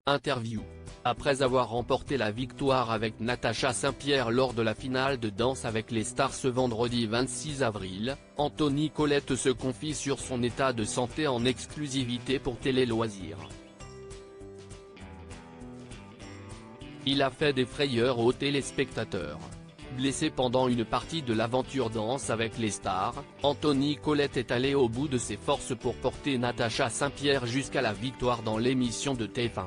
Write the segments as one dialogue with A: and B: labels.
A: Interview. Après avoir remporté la victoire avec Natacha Saint-Pierre lors de la finale de Danse avec les stars ce vendredi 26 avril, Anthony Colette se confie sur son état de santé en exclusivité pour Télé Loisirs. Il a fait des frayeurs aux téléspectateurs. Blessé pendant une partie de l'aventure Danse avec les stars, Anthony Colette est allé au bout de ses forces pour porter Natacha Saint-Pierre jusqu'à la victoire dans l'émission de TF1.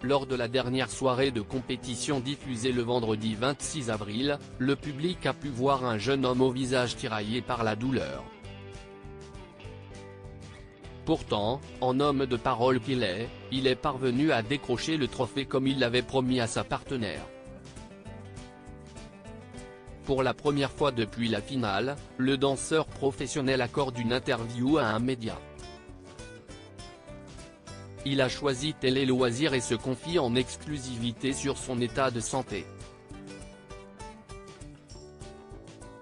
A: Lors de la dernière soirée de compétition diffusée le vendredi 26 avril, le public a pu voir un jeune homme au visage tiraillé par la douleur. Pourtant, en homme de parole qu'il est, il est parvenu à décrocher le trophée comme il l'avait promis à sa partenaire. Pour la première fois depuis la finale, le danseur professionnel accorde une interview à un média. Il a choisi Télé Loisirs et se confie en exclusivité sur son état de santé.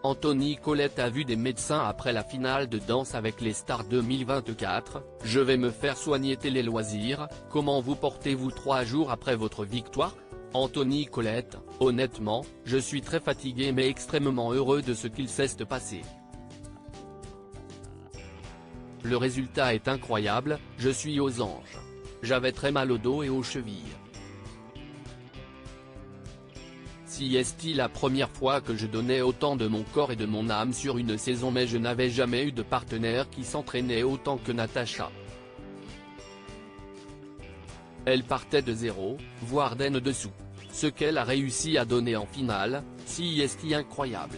A: Anthony Colette a vu des médecins après la finale de Danse avec les stars 2024, « Je vais me faire soigner Télé Loisirs, comment vous portez-vous 3 jours après votre victoire ?» Anthony Colette, honnêtement, je suis très fatigué mais extrêmement heureux de ce qu'il s'est passé. Le résultat est incroyable, je suis aux anges. J'avais très mal au dos et aux chevilles. Si est-il la première fois que je donnais autant de mon corps et de mon âme sur une saison mais je n'avais jamais eu de partenaire qui s'entraînait autant que Natacha. Elle partait de zéro, voire d'en dessous. Ce qu'elle a réussi à donner en finale, si est incroyable.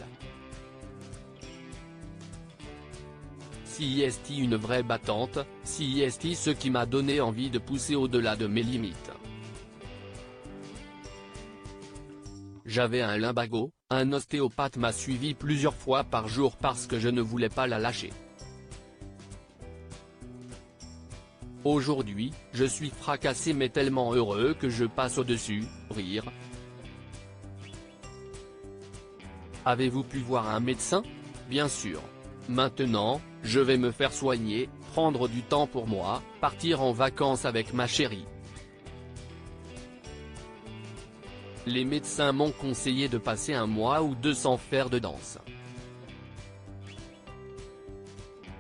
A: Si est une vraie battante, si est ce qui m'a donné envie de pousser au-delà de mes limites. J'avais un lumbago, un ostéopathe m'a suivi plusieurs fois par jour parce que je ne voulais pas la lâcher. Aujourd'hui, je suis fracassé mais tellement heureux que je passe au-dessus, rire. Avez-vous pu voir un médecin? Bien sûr. Maintenant, je vais me faire soigner, prendre du temps pour moi, partir en vacances avec ma chérie. Les médecins m'ont conseillé de passer 1 mois ou 2 sans faire de danse.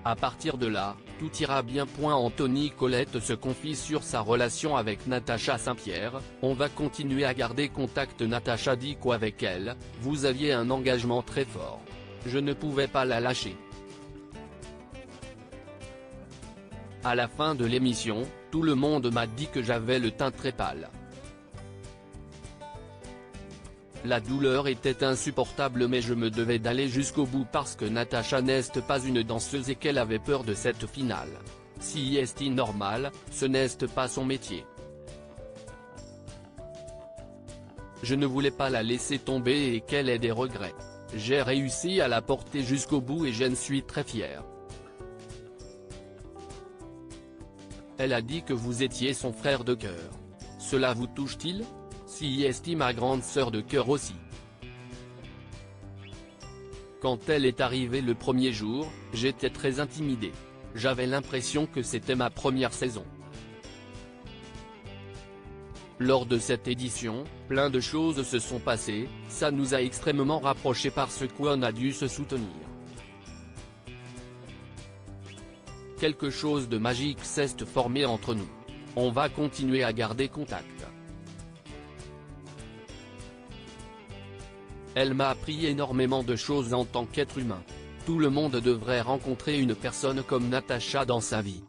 A: À partir de là, tout ira bien. Anthony Colette se confie sur sa relation avec Natacha Saint-Pierre, on va continuer à garder contact. Natacha dit qu'avec elle, vous aviez un engagement très fort. Je ne pouvais pas la lâcher. À la fin de l'émission, tout le monde m'a dit que j'avais le teint très pâle. La douleur était insupportable mais je me devais d'aller jusqu'au bout parce que Natacha n'est pas une danseuse et qu'elle avait peur de cette finale. Si est normal, ce n'est pas son métier. Je ne voulais pas la laisser tomber et qu'elle ait des regrets. J'ai réussi à la porter jusqu'au bout et j'en suis très fier. Elle a dit que vous étiez son frère de cœur. Cela vous touche-t-il? Si est ma grande sœur de cœur aussi. Quand elle est arrivée le premier jour, j'étais très intimidé. J'avais l'impression que c'était ma première saison. Lors de cette édition, plein de choses se sont passées, ça nous a extrêmement rapprochés parce qu'on a dû se soutenir. Quelque chose de magique s'est formé entre nous. On va continuer à garder contact. Elle m'a appris énormément de choses en tant qu'être humain. Tout le monde devrait rencontrer une personne comme Natacha dans sa vie.